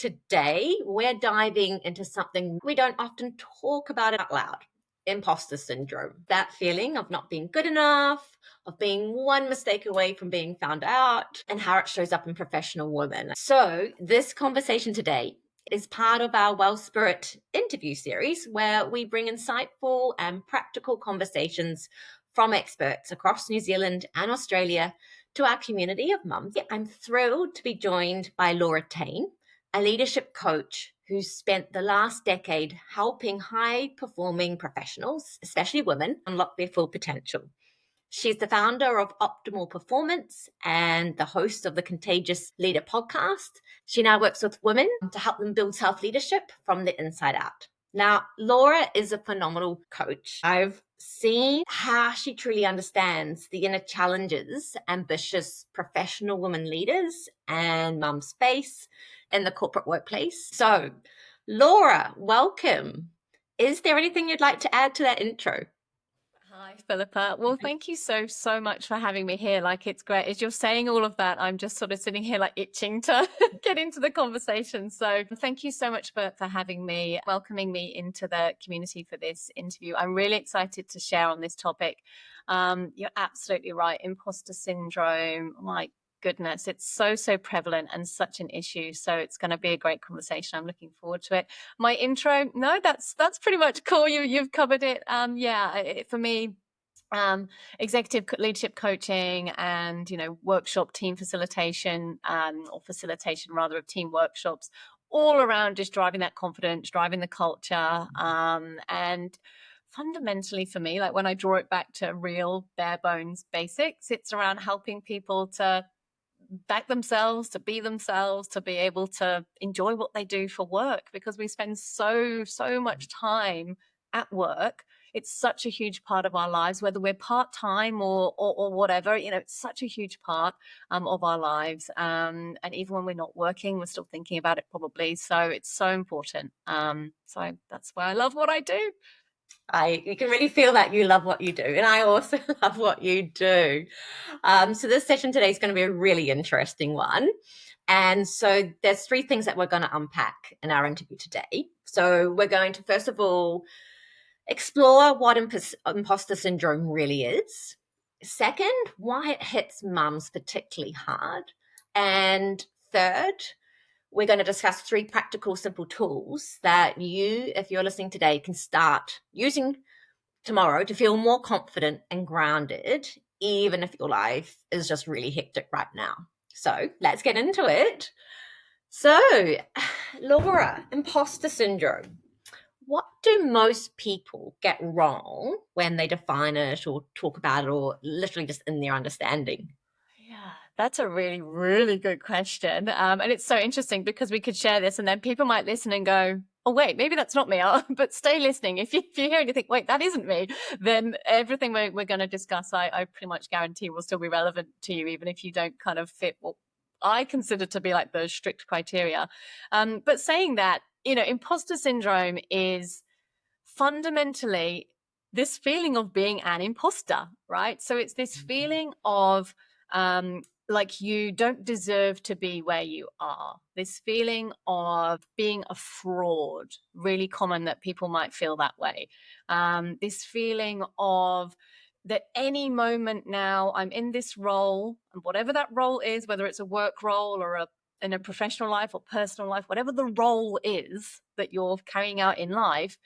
today we're diving into something we don't often talk about out loud. Imposter syndrome, that feeling of not being good enough, of being one mistake away from being found out, and how it shows up in professional women. So this conversation today is part of our Wellspirit interview series, where we bring insightful and practical conversations from experts across New Zealand and Australia to our community of mums. I'm thrilled to be joined by Laura Thain, a leadership coach who's spent the last decade helping high-performing professionals, especially women, unlock their full potential. She's the founder of Optimal Performance and the host of the Contagious Leader podcast. She now works with women to help them build self-leadership from the inside out. Now, Laura is a phenomenal coach. I've seen how she truly understands the inner challenges ambitious professional women leaders and mums face in the corporate workplace. So, Laura, welcome. Is there anything you'd like to add to that intro? Hi, Philippa. Well, thank you so much for having me here. Like, it's great. As you're saying all of that, I'm just sort of sitting here like itching to get into the conversation. So thank you so much for having me, welcoming me into the community for this interview. I'm really excited to share on this topic. You're absolutely right. Imposter syndrome, my goodness, it's so prevalent and such an issue. So it's going to be a great conversation. I'm looking forward to it. My intro, no, that's pretty much cool. You've covered it. For me, executive leadership coaching and workshop team facilitation, or facilitation rather of team workshops, all around just driving that confidence, driving the culture, and fundamentally for me, like when I draw it back to real bare bones basics, it's around helping people to back themselves, to be themselves, to be able to enjoy what they do for work, because we spend so much time at work. It's such a huge part of our lives, whether we're part-time or whatever, it's such a huge part of our lives. And even when we're not working, we're still thinking about it probably. So it's so important. So that's why I love what I do. You can really feel that you love what you do, and I also love what you do. So this session today is going to be a really interesting one. And so there's three things that we're going to unpack in our interview today. So we're going to, first of all, explore what imposter syndrome really is. Second, why it hits mums particularly hard. And third, we're going to discuss three practical, simple tools that you, if you're listening today, can start using tomorrow to feel more confident and grounded, even if your life is just really hectic right now. So let's get into it. So, Laura, imposter syndrome. What do most people get wrong when they define it or talk about it, or literally just in their understanding? Yeah, that's a really good question. And it's so interesting because we could share this and then people might listen and go, oh, wait, maybe that's not me. But stay listening. If you hear and you think, wait, that isn't me, then everything we're going to discuss, I pretty much guarantee will still be relevant to you, even if you don't kind of fit what I consider to be like the strict criteria. But saying that, imposter syndrome is fundamentally this feeling of being an imposter, right? So it's this feeling of like you don't deserve to be where you are. This feeling of being a fraud, really common that people might feel that way. This feeling of that any moment now I'm in this role, and whatever that role is, whether it's a work role or in a professional life or personal life, whatever the role is that you're carrying out in life,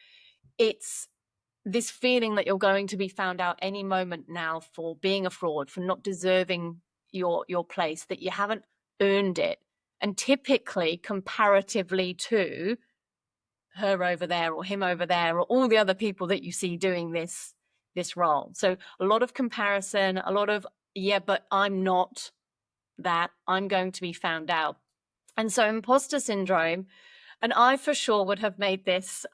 it's this feeling that you're going to be found out any moment now for being a fraud, for not deserving your place, that you haven't earned it. And typically, comparatively to her over there or him over there or all the other people that you see doing this role. So a lot of comparison, a lot of, yeah, but I'm not that, I'm going to be found out. And so imposter syndrome, and I for sure would have made this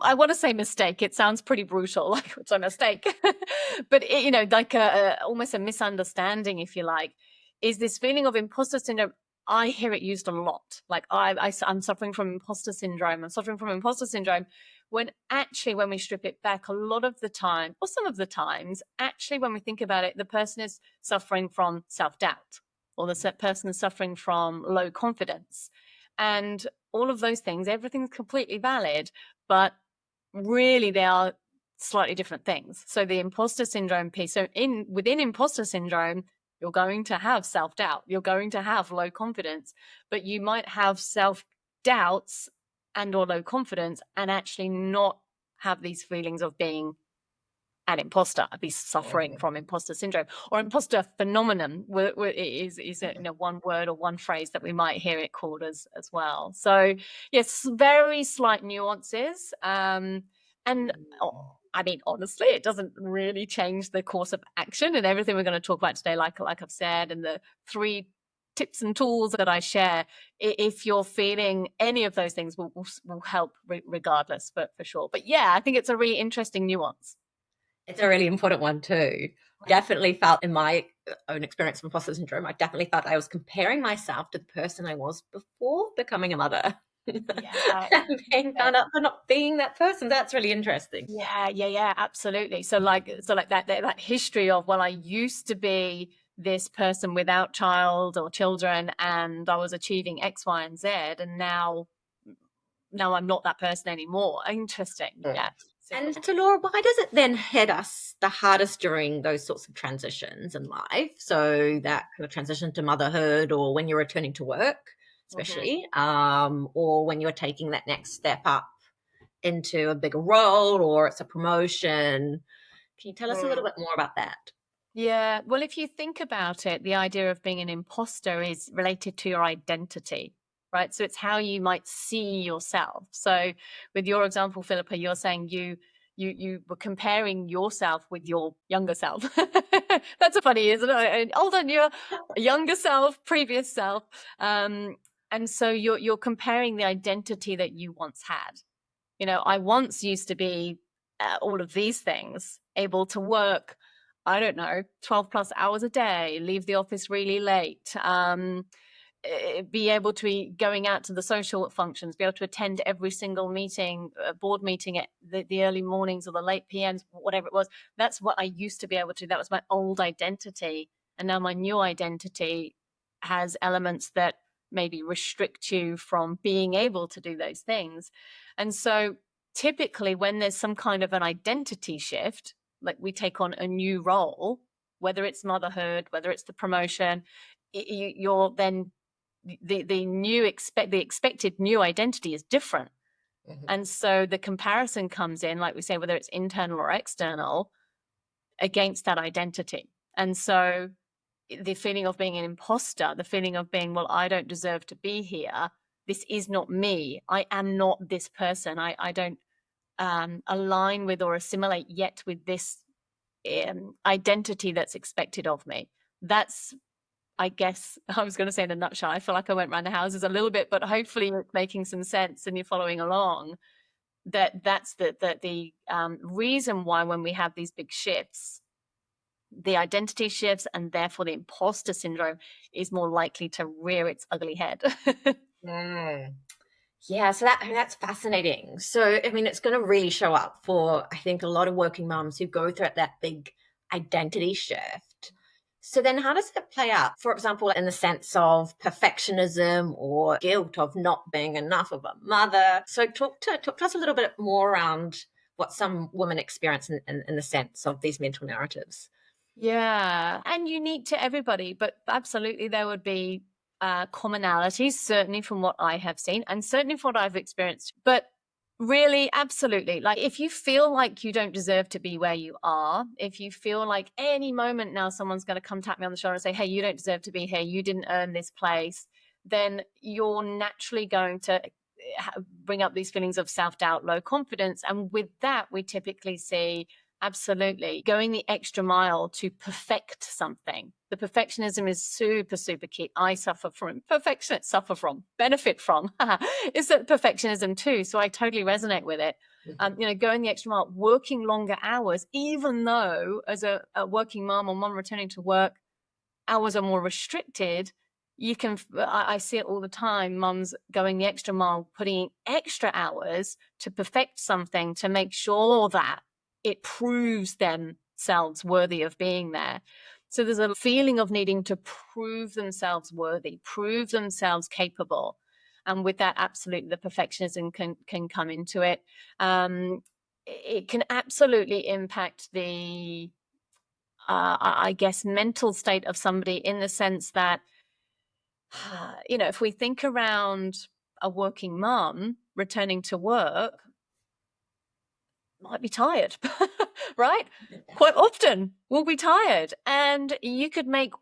I want to say mistake. It sounds pretty brutal, like it's a mistake, but like almost a misunderstanding, if you like, is this feeling of imposter syndrome. I hear it used a lot. Like I'm suffering from imposter syndrome. I'm suffering from imposter syndrome. When actually, when we strip it back, a lot of the time, or some of the times, actually, when we think about it, the person is suffering from self-doubt, or the person suffering from low confidence. And all of those things, everything's completely valid, but really they are slightly different things. So the imposter syndrome piece, so within imposter syndrome, you're going to have self-doubt, you're going to have low confidence, but you might have self-doubts and or low confidence and actually not have these feelings of being an imposter, be suffering from imposter syndrome, or imposter phenomenon is one word or one phrase that we might hear it called as well. So yes, very slight nuances. And I mean, honestly, it doesn't really change the course of action and everything we're going to talk about today, like I've said, and the 3 tips and tools that I share. If you're feeling any of those things, will help regardless, for sure. But yeah, I think it's a really interesting nuance. It's a really important one too. Definitely felt in my own experience of imposter syndrome, I definitely felt I was comparing myself to the person I was before becoming a mother. Yeah. And being found out for not being that person. That's really interesting. Yeah, absolutely. So like that history of, well, I used to be this person without child or children and I was achieving X, Y, and Z, and now I'm not that person anymore. Interesting. Yeah. And so, Laura, why does it then hit us the hardest during those sorts of transitions in life? So that kind of transition to motherhood, or when you're returning to work, especially, or when you're taking that next step up into a bigger role, or it's a promotion. Can you tell us a little bit more about that? Yeah. Well, if you think about it, the idea of being an imposter is related to your identity, right? So it's how you might see yourself. So with your example, Philippa, you're saying you were comparing yourself with your younger self. That's a funny, isn't it? Older, your younger self, previous self. And so you're comparing the identity that you once had. You know, I once used to be all of these things, able to work, I don't know, 12 plus hours a day, leave the office really late, be able to be going out to the social functions, be able to attend every single meeting, board meeting at the early mornings or the late PMs, whatever it was. That's what I used to be able to. That was my old identity. And now my new identity has elements that maybe restrict you from being able to do those things. And so typically when there's some kind of an identity shift, like we take on a new role, whether it's motherhood, whether it's the promotion, you're then the expected new identity is different. And so the comparison comes in, like we say, whether it's internal or external, against that identity. And so the feeling of being an imposter, the feeling of being, well, I don't deserve to be here. This is not me. I am not this person. I don't align with or assimilate yet with this identity that's expected of me. That's, I guess, I was going to say in a nutshell. I feel like I went around the houses a little bit, but hopefully it's making some sense and you're following along. That's the reason why when we have these big shifts, the identity shifts, and therefore the imposter syndrome is more likely to rear its ugly head. Yeah, so that's fascinating. So, I mean, it's going to really show up for, I think, a lot of working moms who go through that big identity shift. So then how does it play out? For example, in the sense of perfectionism or guilt of not being enough of a mother. So talk to us a little bit more around what some women experience in the sense of these mental narratives. Yeah, and unique to everybody, but absolutely there would be commonalities, certainly from what I have seen and certainly from what I've experienced. But really, absolutely, like if you feel like you don't deserve to be where you are, if you feel like any moment now someone's going to come tap me on the shoulder and say, hey, you don't deserve to be here, you didn't earn this place, then you're naturally going to bring up these feelings of self-doubt, low confidence. And with that, we typically see absolutely going the extra mile to perfect something. The perfectionism is super, super key. I suffer from benefit from is that perfectionism too. So I totally resonate with it. Going the extra mile, working longer hours, even though as a working mom or mom returning to work, hours are more restricted. I see it all the time, mums going the extra mile, putting in extra hours to perfect something, to make sure that it proves themselves worthy of being there. So there's a feeling of needing to prove themselves worthy, prove themselves capable. And with that, absolutely, the perfectionism can come into it. It can absolutely impact the, I guess, mental state of somebody, in the sense that, if we think around a working mum returning to work, might be tired, right? Quite often we'll be tired, and you could make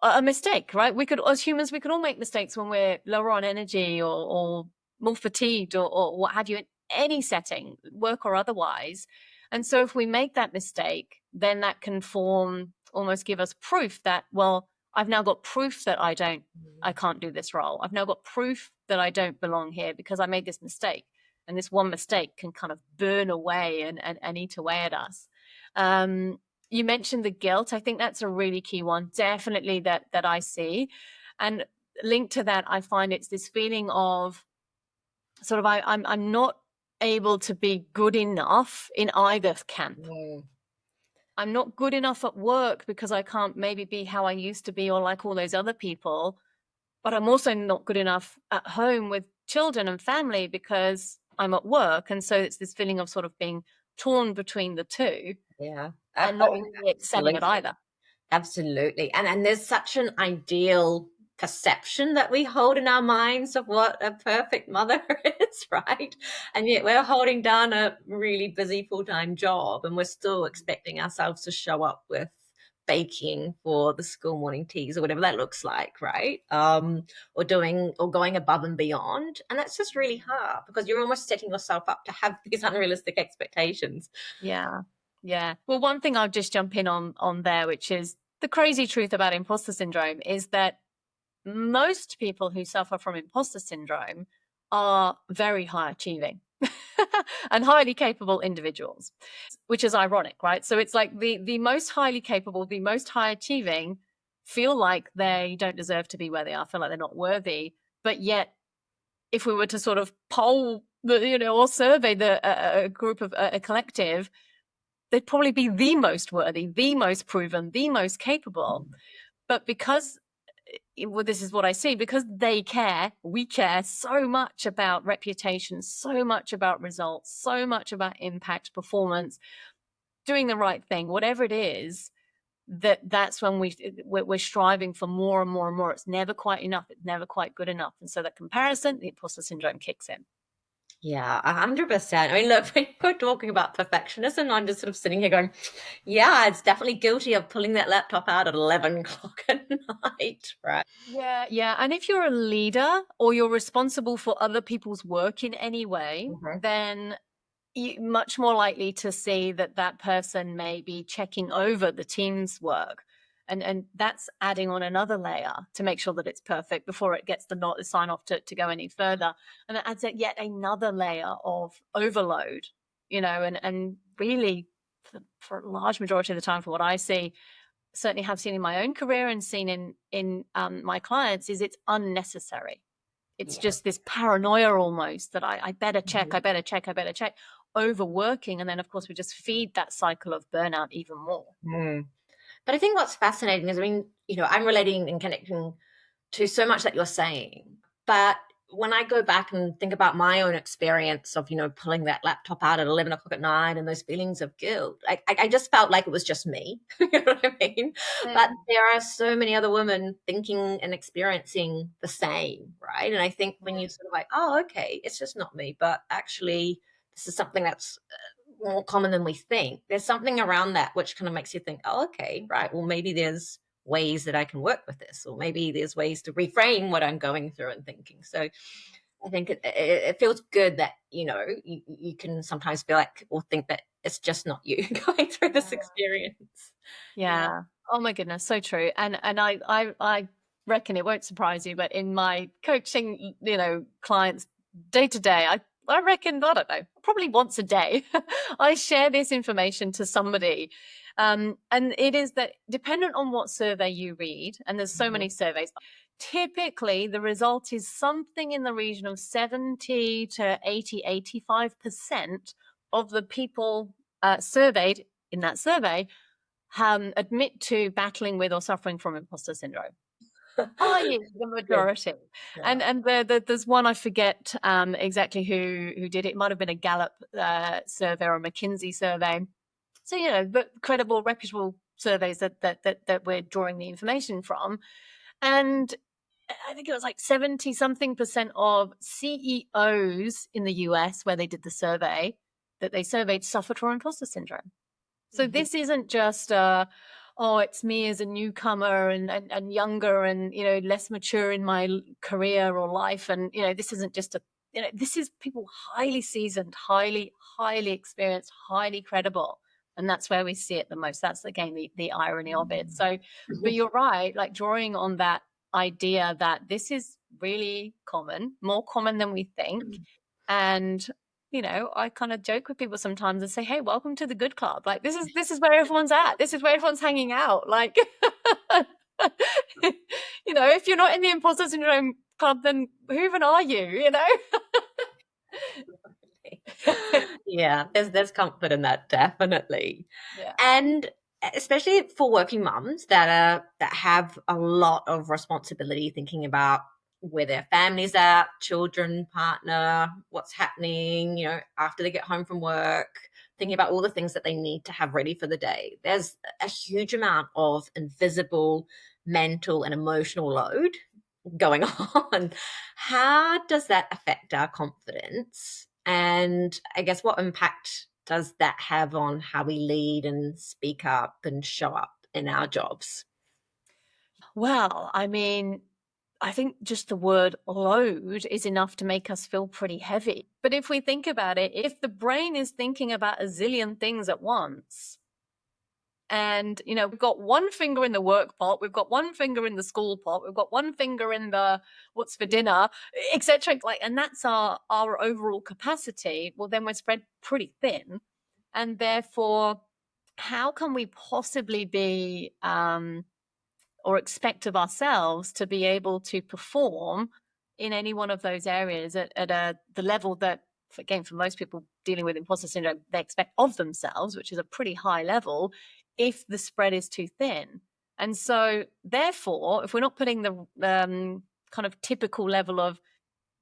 a mistake, right? We could, as humans, we could all make mistakes when we're lower on energy, or more fatigued, or what have you, in any setting, work or otherwise. And so if we make that mistake, then that can almost give us proof that, well, I've now got proof that I can't do this role. I've now got proof that I don't belong here because I made this mistake. And this one mistake can kind of burn away and eat away at us. You mentioned the guilt. I think that's a really key one, definitely, that I see. And linked to that, I find it's this feeling of sort of, I'm not able to be good enough in either camp. I'm not good enough at work because I can't maybe be how I used to be, or like all those other people. But I'm also not good enough at home with children and family because I'm at work. And so it's this feeling of sort of being torn between the two. Yeah. And not really excelling at either. Absolutely. And there's such an ideal perception that we hold in our minds of what a perfect mother is, right? And yet we're holding down a really busy full-time job, and we're still expecting ourselves to show up with baking for the school morning teas or whatever that looks like, right? Or going above and beyond. And that's just really hard, because you're almost setting yourself up to have these unrealistic expectations. Yeah. Well, one thing I'll just jump in on there, which is the crazy truth about imposter syndrome, is that most people who suffer from imposter syndrome are very high achieving and highly capable individuals, which is ironic, right? So it's like the most highly capable, the most high achieving feel like they don't deserve to be where they are, feel like they're not worthy. But yet, if we were to sort of poll or survey a group of a collective, they'd probably be the most worthy, the most proven, the most capable. But because, well, this is what I see, because we care so much about reputation, so much about results, so much about impact, performance, doing the right thing, whatever it is, that's when we're striving for more and more and more. It's never quite enough. It's never quite good enough. And so that comparison, the imposter syndrome kicks in. Yeah, 100%. I mean, look, when you're talking about perfectionism, I'm just sort of sitting here going, yeah, it's definitely guilty of pulling that laptop out at 11 o'clock at night, right? Yeah. And if you're a leader or you're responsible for other people's work in any way, then you're much more likely to see that person may be checking over the team's work. And that's adding on another layer to make sure that it's perfect before it gets the sign off to go any further. And it adds yet another layer of overload, and really, for a large majority of the time, for what I see, certainly have seen in my own career and seen in my clients, is it's unnecessary. It's just this paranoia almost that I better check, I better check, overworking. And then, of course, we just feed that cycle of burnout even more. But I think what's fascinating is, I mean, I'm relating and connecting to so much that you're saying. But when I go back and think about my own experience of, pulling that laptop out at 11 o'clock at night and those feelings of guilt, I just felt like it was just me. You know what I mean? But there are so many other women thinking and experiencing the same, right? And I think when you sort of like, oh, okay, it's just not me, but actually this is something that's more common than we think. There's something around that which kind of makes you think, oh, okay, right, well, maybe there's ways that I can work with this, or maybe there's ways to reframe what I'm going through and thinking. So I think it feels good that, you can sometimes feel like or think that it's just not you going through this experience. Yeah. Oh my goodness. So true. And I reckon it won't surprise you, but in my coaching, clients day to day, I reckon, I don't know, probably once a day, I share this information to somebody. And it is that, dependent on what survey you read, and there's so many surveys, typically the result is something in the region of 70 to 85% of the people surveyed in that survey admit to battling with or suffering from imposter syndrome? Are you the majority? Yeah. And there's one, I forget exactly who did it. It might have been a Gallup survey or a McKinsey survey. So, you know, but credible, reputable surveys that we're drawing the information from. And I think it was like 70 something percent of CEOs in the US, where they did the survey that they surveyed, suffered from imposter syndrome. So this isn't just oh, it's me as a newcomer and younger and, you know, less mature in my career or life. And, you know, this isn't just this is people highly seasoned, highly experienced, highly credible. And that's where we see it the most. That's, again, the irony of it. So, but you're right, like drawing on that idea that this is really common, more common than we think. And, you know, I kind of joke with people sometimes and say, hey, welcome to the good club. Like, this is where everyone's at. This is where everyone's hanging out. Like, you know, if you're not in the imposter syndrome club, then who even are you, you know? Yeah, there's comfort in that, definitely. Yeah. And especially for working mums that have a lot of responsibility, thinking about where their family's at, children, partner, what's happening, you know, after they get home from work, thinking about all the things that they need to have ready for the day. There's a huge amount of invisible mental and emotional load going on. How does that affect our confidence? And I guess what impact does that have on how we lead and speak up and show up in our jobs? Well, I mean, I think just the word load is enough to make us feel pretty heavy. But if we think about it, if the brain is thinking about a zillion things at once, and, you know, we've got one finger in the work pot, we've got one finger in the school pot, we've got one finger in the what's for dinner, etc. Like, and that's our overall capacity. Well, then we're spread pretty thin, and therefore, how can we possibly be or expect of ourselves to be able to perform in any one of those areas at the level that, again, for most people dealing with imposter syndrome, they expect of themselves, which is a pretty high level, if the spread is too thin. And so, therefore, if we're not putting the kind of typical level of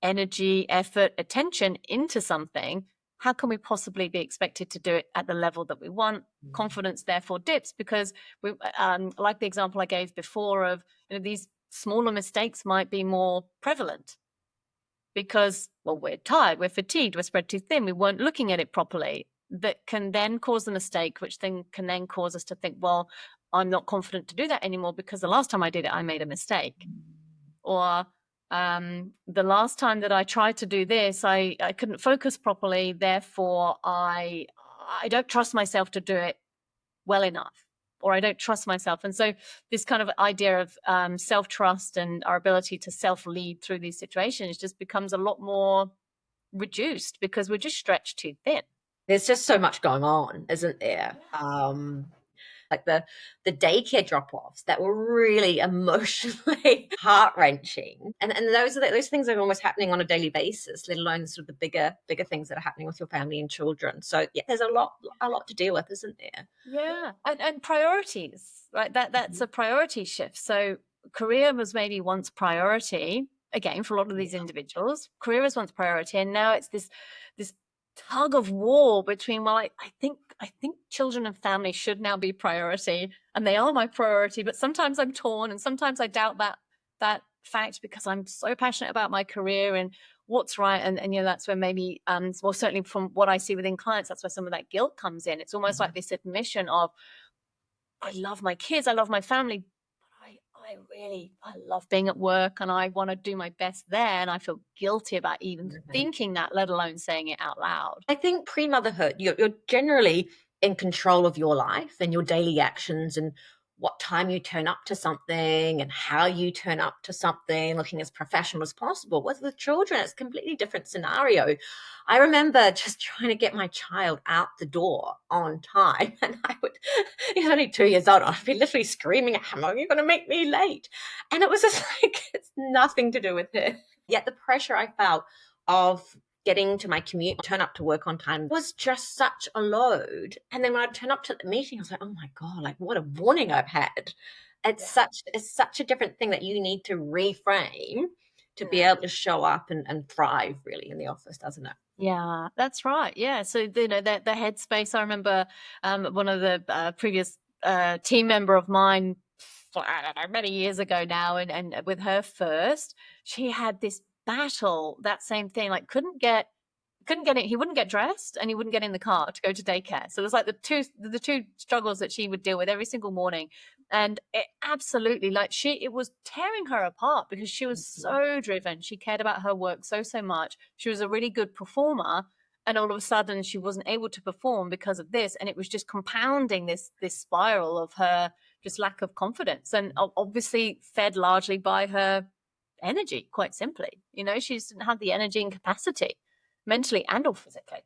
energy, effort, attention into something, how can we possibly be expected to do it at the level that we want? Confidence therefore dips, because we, like the example I gave before of, you know, these smaller mistakes might be more prevalent because, well, we're tired, we're fatigued, we're spread too thin, we weren't looking at it properly. That can then cause a mistake, which then can then cause us to think, well, I'm not confident to do that anymore because the last time I did it, I made a mistake. Or the last time that I tried to do this, I couldn't focus properly. Therefore, I don't trust myself to do it well enough, or I don't trust myself. And so this kind of idea of self-trust and our ability to self-lead through these situations just becomes a lot more reduced because we're just stretched too thin. There's just so much going on, isn't there? Like the daycare drop-offs that were really emotionally heart-wrenching, and those things are almost happening on a daily basis, let alone sort of the bigger things that are happening with your family and children. So yeah, there's a lot to deal with, isn't there? Yeah, and priorities, right? That's a priority shift. So career was maybe once priority, again, for a lot of these individuals. Career was once priority, and now it's this tug of war between, well, I think children and family should now be priority, and they are my priority, but sometimes I'm torn, and sometimes I doubt that fact because I'm so passionate about my career and what's right. And you know, that's where maybe well, certainly from what I see within clients, that's where some of that guilt comes in. It's almost like this admission of, I love my kids, I love my family, but I love being at work and I want to do my best there, and I feel guilty about even thinking that, let alone saying it out loud. I think pre-motherhood, you're generally in control of your life and your daily actions and what time you turn up to something and how you turn up to something, looking as professional as possible. With children, it's a completely different scenario. I remember just trying to get my child out the door on time, and he's only 2 years old, I'd be literally screaming at him, are you going to make me late? And it was just like, it's nothing to do with it. Yet the pressure I felt of getting to my commute, turn up to work on time was just such a load. And then when I turn up to the meeting, I was like, oh my God, like what a morning I've had. It's such a different thing that you need to reframe to be able to show up and thrive really in the office, doesn't it? Yeah, that's right. Yeah. So, you know, the headspace, I remember one of the previous team member of mine, I don't know, many years ago now, and with her first, she had this battle, that same thing, like couldn't get it. He wouldn't get dressed and he wouldn't get in the car to go to daycare. So it was like the two struggles that she would deal with every single morning. And it absolutely, like, it was tearing her apart because she was so driven. She cared about her work so much. She was a really good performer. And all of a sudden she wasn't able to perform because of this. And it was just compounding this spiral of her just lack of confidence, and obviously fed largely by her energy, quite simply. You know, she just didn't have the energy and capacity, mentally and or physically.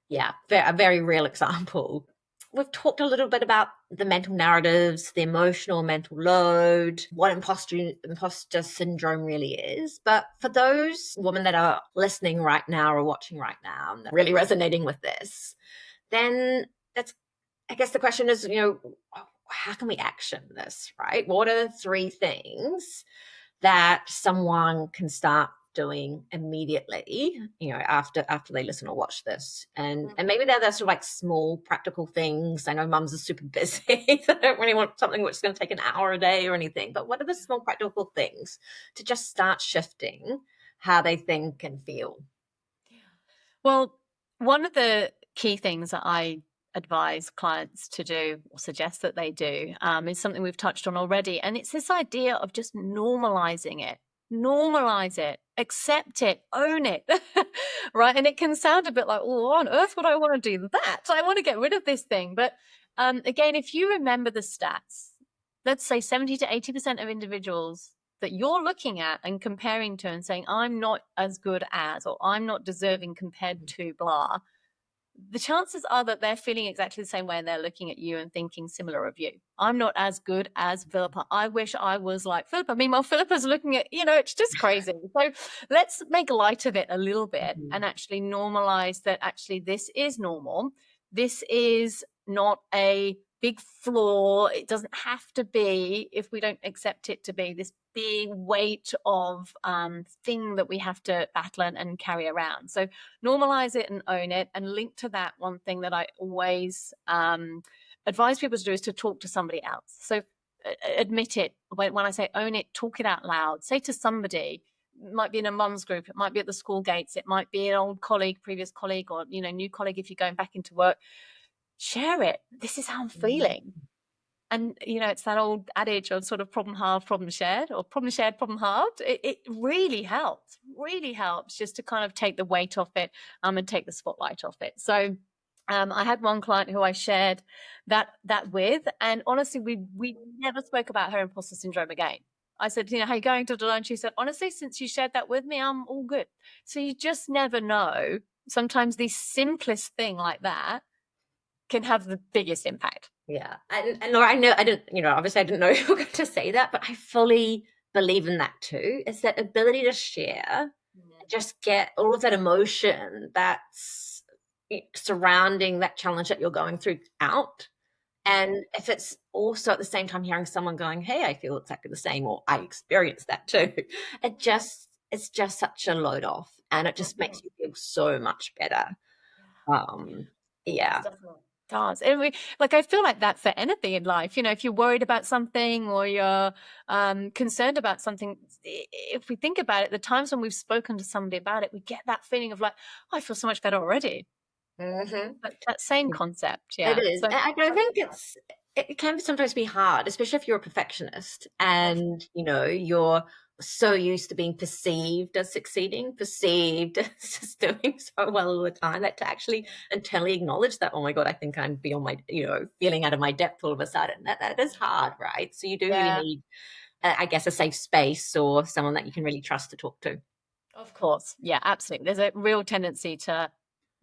Yeah, a very real example. We've talked a little bit about the mental narratives, the emotional mental load, what imposter syndrome really is. But for those women that are listening right now or watching right now and really resonating with this, then I guess the question is, how can we action this, right? What are 3 things that someone can start doing immediately, after they listen or watch this? And maybe they're sort of like small practical things. I know mums are super busy. They don't really want something which is going to take an hour a day or anything. But what are the small practical things to just start shifting how they think and feel? Well, one of the key things that I advise clients to do or suggest that they do is something we've touched on already. And it's this idea of just normalizing it. Normalize it, accept it, own it, right? And it can sound a bit like, oh, why on earth would I want to do that? I want to get rid of this thing. But again, if you remember the stats, let's say 70 to 80% of individuals that you're looking at and comparing to and saying, I'm not as good as, or I'm not deserving compared to blah, the chances are that they're feeling exactly the same way and they're looking at you and thinking similar of you. I'm not as good as Philippa. I wish I was like Philippa. Meanwhile, Philippa's looking at, it's just crazy. So let's make light of it a little bit and actually normalize that actually this is normal. This is not a big flaw. It doesn't have to be, if we don't accept it to be, this big weight of thing that we have to battle and carry around. So normalize it and own it. And link to that, one thing that I always advise people to do is to talk to somebody else. So admit it. When I say own it, talk it out loud. Say to somebody, it might be in a mum's group, it might be at the school gates, it might be an old colleague, previous colleague, or new colleague if you're going back into work. Share it. This is how I'm feeling. And, it's that old adage of sort of problem halved, problem shared, or problem shared, problem halved. It really helps just to kind of take the weight off it and take the spotlight off it. So I had one client who I shared that with, and honestly, we never spoke about her imposter syndrome again. I said, how are you going to lunch? She said, honestly, since you shared that with me, I'm all good. So you just never know. Sometimes the simplest thing like that can have the biggest impact. Yeah. And Laura, I know obviously I didn't know you were going to say that, but I fully believe in that too. It's that ability to share, just get all of that emotion that's surrounding that challenge that you're going through out. And if it's also at the same time hearing someone going, hey, I feel exactly the same, or I experienced that too, it's just such a load off, and it just makes you feel so much better. Yeah. Does. And I feel like that for anything in life, if you're worried about something or you're concerned about something, if we think about it, the times when we've spoken to somebody about it, we get that feeling of like, oh, I feel so much better already. That same concept. Yeah. It is. So, I think it can sometimes be hard, especially if you're a perfectionist and, you're so used to being perceived as succeeding, perceived as doing so well all the time, that to actually internally acknowledge that, oh my God, I think I'm beyond my, feeling out of my depth all of a sudden. That is hard, right? So you do really need, I guess, a safe space or someone that you can really trust to talk to. Of course. Yeah, absolutely. There's a real tendency to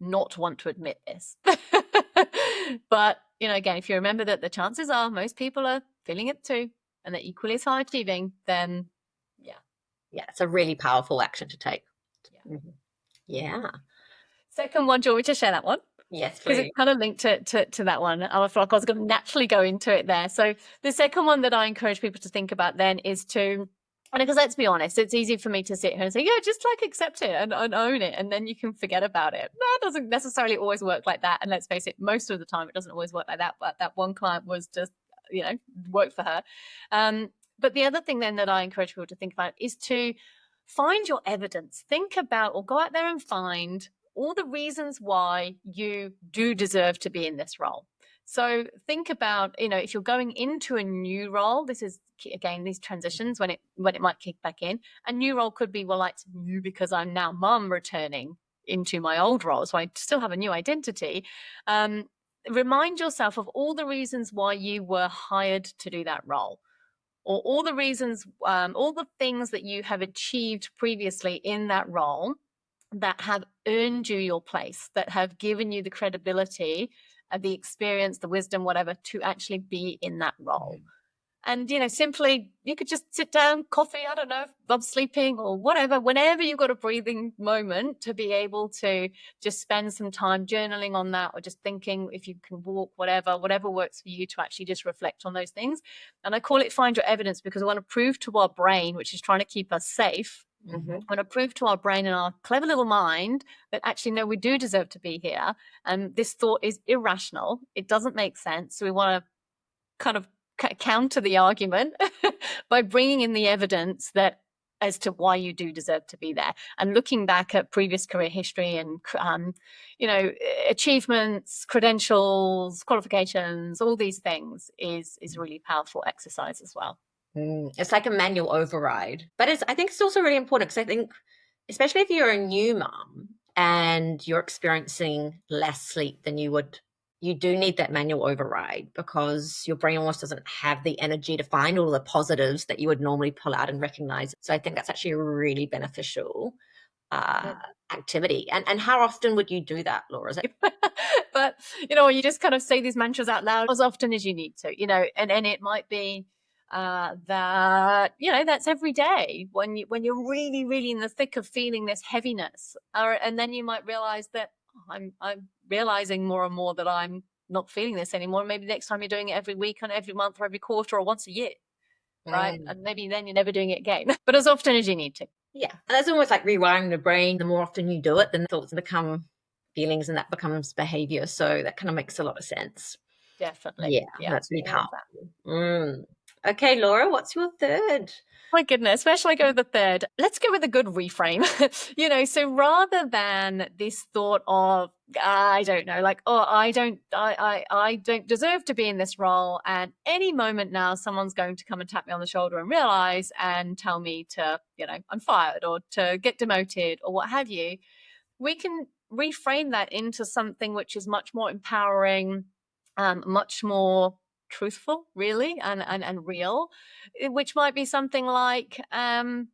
not want to admit this. But, again, if you remember that the chances are most people are feeling it too, and they're equally as high achieving, then yeah, it's a really powerful action to take. Yeah. Yeah. Second one, do you want me to share that one? Yes, Because please. it kind of linked to that one. I feel like I was going to naturally go into it there. So the second one that I encourage people to think about then is to, and because let's be honest, it's easy for me to sit here and say, yeah, just like accept it and own it, and then you can forget about it. That doesn't necessarily always work like that. And let's face it, most of the time it doesn't always work like that. But that one client was just, worked for her. But the other thing then that I encourage people to think about is to find your evidence. Think about, or go out there and find all the reasons why you do deserve to be in this role. So think about, if you're going into a new role, this is again these transitions when it might kick back in. A new role could be, well, it's new because I'm now mum returning into my old role, so I still have a new identity. Remind yourself of all the reasons why you were hired to do that role, or all the reasons, all the things that you have achieved previously in that role that have earned you your place, that have given you the credibility, the experience, the wisdom, whatever, to actually be in that role. And, simply you could just sit down, coffee, I don't know, if I'm sleeping or whatever, whenever you've got a breathing moment, to be able to just spend some time journaling on that, or just thinking, if you can walk, whatever works for you, to actually just reflect on those things. And I call it find your evidence, because I want to prove to our brain, which is trying to keep us safe, I want to prove to our brain and our clever little mind that actually, no, we do deserve to be here. And this thought is irrational. It doesn't make sense. So we want to kind of counter the argument by bringing in the evidence that as to why you do deserve to be there, and looking back at previous career history and achievements, credentials, qualifications, all these things is a really powerful exercise as well. It's like a manual override, but I think it's also really important, because I think, especially if you're a new mom and you're experiencing less sleep than you do need that manual override, because your brain almost doesn't have the energy to find all the positives that you would normally pull out and recognize. So I think that's actually a really beneficial activity. And how often would you do that, Laura? But you just kind of say these mantras out loud as often as you need to, and it might be that that's every day when you're really, really in the thick of feeling this heaviness, and then you might realize that I'm realizing more and more that I'm not feeling this anymore. Maybe next time you're doing it every week, and every month, or every quarter, or once a year, right? And maybe then you're never doing it again, but as often as you need to. Yeah, and that's almost like rewiring the brain. The more often you do it, then thoughts become feelings, and that becomes behavior. So that kind of makes a lot of sense. Definitely. Yeah, that's really All of powerful. Okay, Laura, what's your third? My goodness, where shall I go with the third? Let's go with a good reframe. So rather than this thought of, I don't know, like, oh, I don't deserve to be in this role, and any moment now someone's going to come and tap me on the shoulder and realize and tell me to, I'm fired, or to get demoted, or what have you, we can reframe that into something which is much more empowering, much more truthful, really, and real, which might be something like, I'm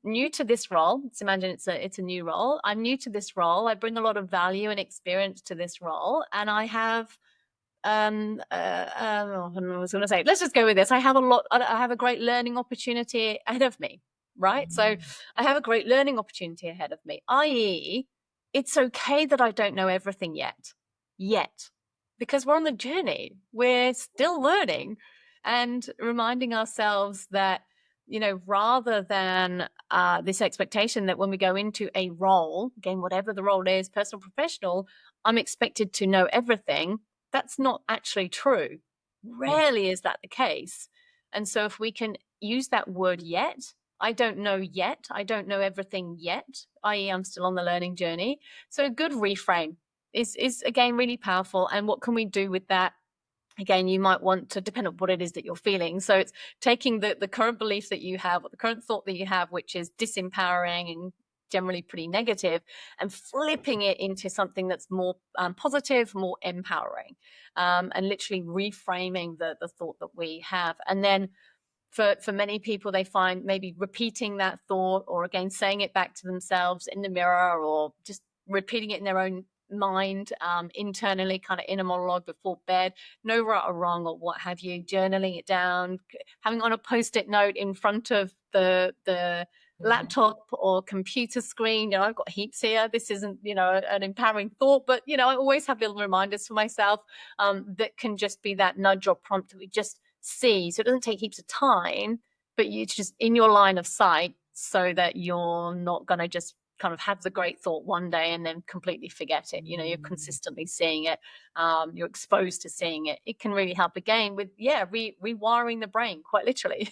new to this role. Let's imagine it's a new role. I'm new to this role. I bring a lot of value and experience to this role, and I have I was going to say, let's just go with this. I have a great learning opportunity ahead of me, right? So I have a great learning opportunity ahead of me, i.e., it's okay that I don't know everything yet, because we're on the journey. We're still learning, and reminding ourselves that, rather than this expectation that when we go into a role, again, whatever the role is, personal, professional, I'm expected to know everything. That's not actually true. Rarely is that the case. And so if we can use that word yet, I don't know yet, I don't know everything yet, i.e., I'm still on the learning journey. So a good reframe is again really powerful. And what can we do with that? Again, you might want to depend on what it is that you're feeling. So it's taking the current belief that you have, or the current thought that you have, which is disempowering and generally pretty negative, and flipping it into something that's more positive, more empowering, and literally reframing the thought that we have. And then for many people, they find maybe repeating that thought, or again saying it back to themselves in the mirror, or just repeating it in their own mind, internally, kind of inner monologue before bed, no right or wrong or what have you, journaling it down, having on a post-it note in front of the laptop or computer screen. I've got heaps here. This isn't, an empowering thought, but, I always have little reminders for myself that can just be that nudge or prompt that we just see. So it doesn't take heaps of time, but it's just in your line of sight so that you're not going to just kind of have the great thought one day and then completely forget it. You're consistently seeing it. You're exposed to seeing it. It can really help again with, rewiring the brain, quite literally,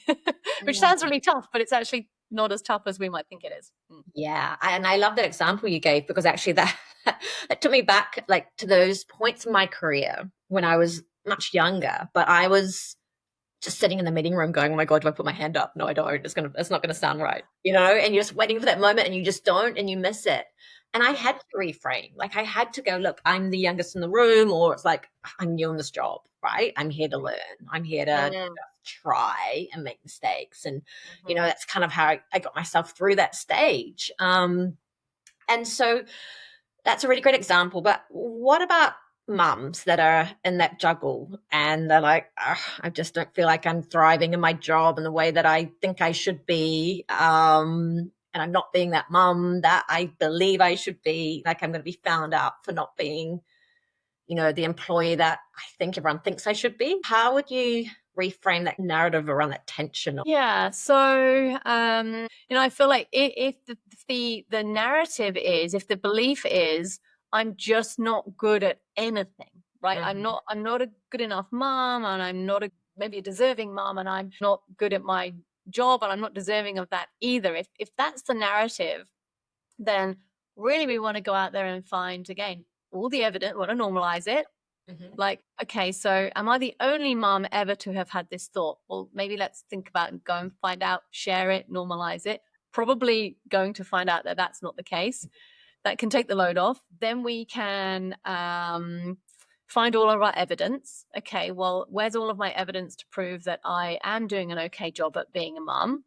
which sounds really tough, but it's actually not as tough as we might think it is. Yeah. And I love that example you gave, because actually that took me back like to those points in my career when I was much younger, but I was just sitting in the meeting room going, oh my God, do I put my hand up? No, I don't. It's not going to sound right, and you're just waiting for that moment and you just don't, and you miss it. And I had to reframe. Like, I had to go, look, I'm the youngest in the room, or it's like, I'm new in this job, right? I'm here to learn. I'm here to just try and make mistakes. And, that's kind of how I got myself through that stage. And so that's a really great example. But what about mums that are in that juggle and they're like, I just don't feel like I'm thriving in my job in the way that I think I should be. And I'm not being that mum that I believe I should be. Like, I'm going to be found out for not being, the employee that I think everyone thinks I should be. How would you reframe that narrative around that tension? Yeah. So, I feel like if the narrative is, if the belief is, I'm just not good at anything, right? I'm not a good enough mom, and I'm not maybe a deserving mom, and I'm not good at my job, and I'm not deserving of that either. If that's the narrative, then really we want to go out there and find, again, all the evidence, want to normalize it. Like, okay, so am I the only mom ever to have had this thought? Well, maybe let's think about and go and find out, share it, normalize it. Probably going to find out that that's not the case. That can take the load off. Then we can find all of our evidence. Okay, well, where's all of my evidence to prove that I am doing an okay job at being a mom?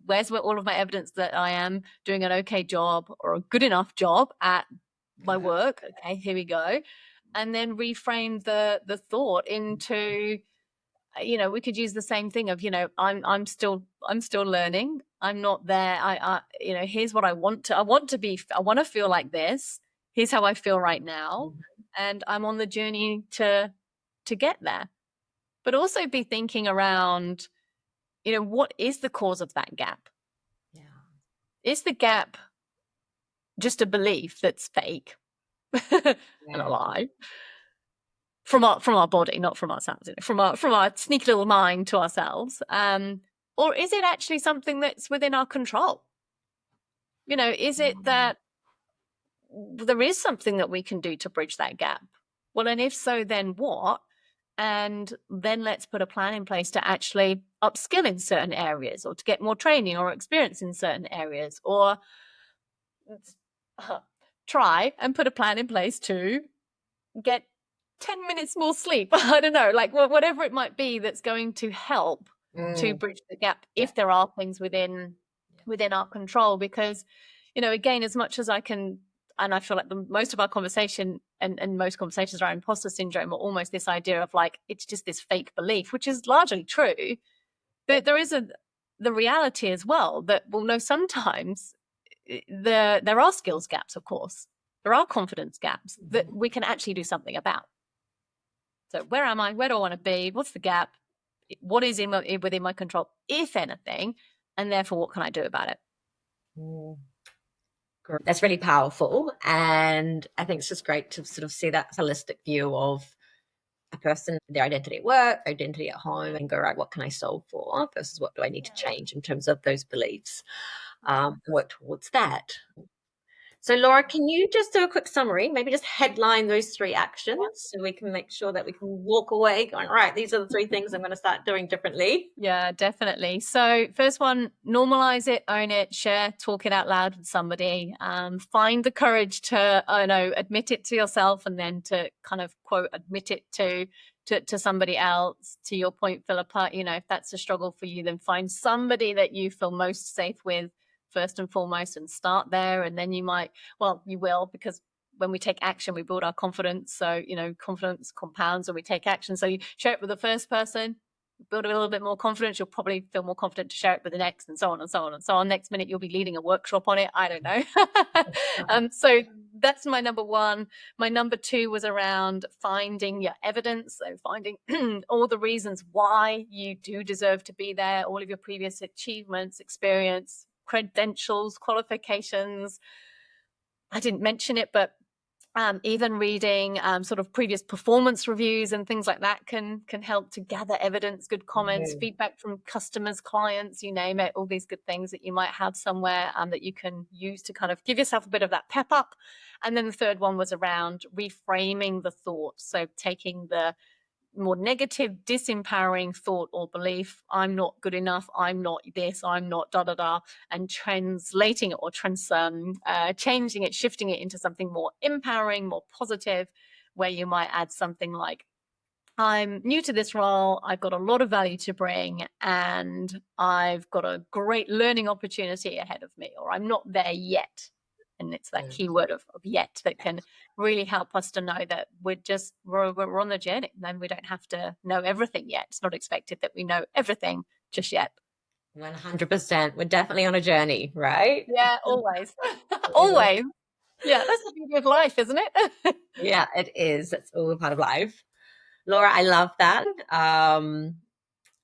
Where's all of my evidence that I am doing an okay job or a good enough job at my work? Okay, here we go. And then reframe the thought into, we could use the same thing of, I'm still learning. I'm not there. Here's what I want to feel like this. Here's how I feel right now. And I'm on the journey to get there. But also be thinking around, what is the cause of that gap? Yeah. Is the gap just a belief that's fake and a lie from our body, not from ourselves, from our sneaky little mind to ourselves? Or is it actually something that's within our control? Is it that there is something that we can do to bridge that gap? Well, and if so, then what? And then let's put a plan in place to actually upskill in certain areas, or to get more training or experience in certain areas, or try and put a plan in place to get 10 minutes more sleep. I don't know, like whatever it might be that's going to help to bridge the gap, if there are things within our control. Because, again, as much as I can, and I feel like most of our conversation and most conversations around imposter syndrome are almost this idea of like, it's just this fake belief, which is largely true. But there is the reality as well that, well, no, sometimes there are skills gaps, of course. There are confidence gaps that we can actually do something about. So where am I? Where do I want to be? What's the gap? What is within my control, if anything? And therefore, what can I do about it? That's really powerful. And I think it's just great to sort of see that holistic view of a person, their identity at work, their identity at home, and go, right, what can I solve for versus what do I need to change in terms of those beliefs, and work towards that. So, Laura, can you just do a quick summary, maybe just headline those 3 actions so we can make sure that we can walk away going, right, these are the 3 things I'm going to start doing differently? Yeah, definitely. So first one, normalize it, own it, share, talk it out loud with somebody. Find the courage to, admit it to yourself, and then to kind of quote, admit it to somebody else. To your point, Philippa, if that's a struggle for you, then find somebody that you feel most safe with first and foremost, and start there. And then you will, because when we take action, we build our confidence. So, confidence compounds when we take action. So you share it with the first person, build a little bit more confidence, you'll probably feel more confident to share it with the next, and so on and so on and so on. Next minute you'll be leading a workshop on it. I don't know. So that's my number one. My number two was around finding your evidence. So finding all the reasons why you do deserve to be there, all of your previous achievements, experience, credentials, qualifications. I didn't mention it, but even reading sort of previous performance reviews and things like that can help to gather evidence, good comments, feedback from customers, clients, you name it, all these good things that you might have somewhere that you can use to kind of give yourself a bit of that pep up. And then the third one was around reframing the thought. So taking the more negative, disempowering thought or belief, I'm not good enough, I'm not this, I'm not da-da-da, and translating it or changing it, shifting it into something more empowering, more positive, where you might add something like, I'm new to this role, I've got a lot of value to bring, and I've got a great learning opportunity ahead of me, or I'm not there yet. And it's that key word of yet that can really help us to know that we're on the journey, and we don't have to know everything yet. It's not expected that we know everything just yet. 100%. We're definitely on a journey, right? Yeah, always. Always. Yeah, that's the beauty of life, isn't it? Yeah, it is. It's all a part of life. Laura, I love that. I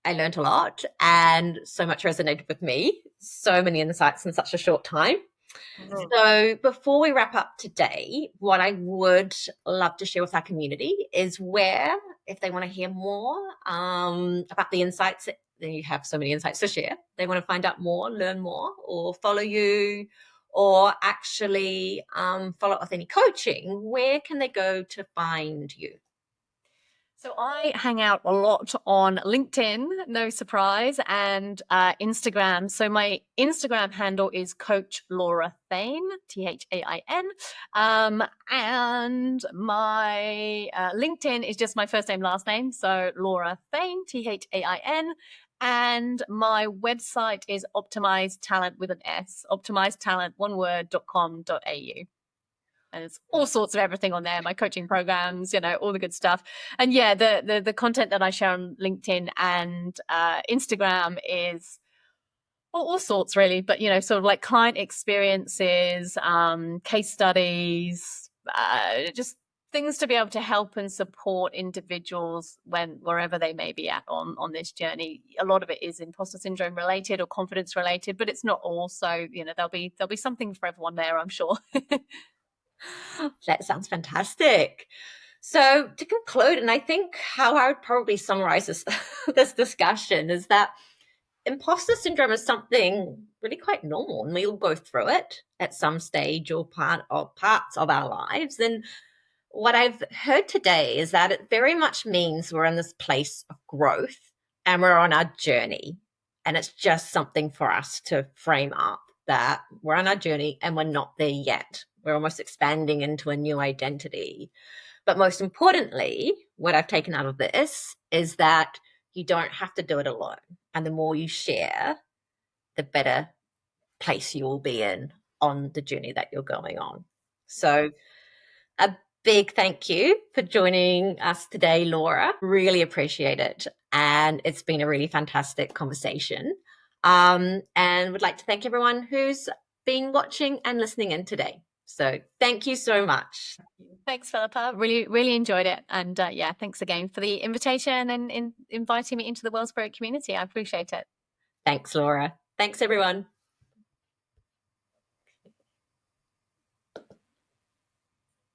learned a lot and so much resonated with me. So many insights in such a short time. So before we wrap up today, what I would love to share with our community is where, if they want to hear more about the insights, you have so many insights to share, they want to find out more, learn more, or follow you, or actually follow up with any coaching, where can they go to find you? So I hang out a lot on LinkedIn, no surprise, and Instagram. So my Instagram handle is Coach Laura Thain, Thain. And my LinkedIn is just my first name, last name. So Laura Thain, Thain. And my website is Optimized Talent with an S, optimizedtalent, one word.com.au. And there's all sorts of everything on there, my coaching programs, all the good stuff. And yeah, the content that I share on LinkedIn and Instagram is all sorts really, but sort of like client experiences, case studies, just things to be able to help and support individuals wherever they may be at on this journey. A lot of it is imposter syndrome related or confidence related, but it's not all. So there'll be something for everyone there, I'm sure. That sounds fantastic. So to conclude, and I think how I would probably summarize this discussion is that imposter syndrome is something really quite normal, and we all go through it at some stage or parts of our lives. And what I've heard today is that it very much means we're in this place of growth and we're on our journey. And it's just something for us to frame up that we're on our journey and we're not there yet. We're almost expanding into a new identity. But most importantly, what I've taken out of this is that you don't have to do it alone. And the more you share, the better place you will be in on the journey that you're going on. So a big thank you for joining us today, Laura. Really appreciate it. And it's been a really fantastic conversation. And would like to thank everyone who's been watching and listening in today. So thank you so much. Thanks, Philippa. Really, really enjoyed it. And yeah, thanks again for the invitation and inviting me into the Wellspirit community. I appreciate it. Thanks, Laura. Thanks, everyone.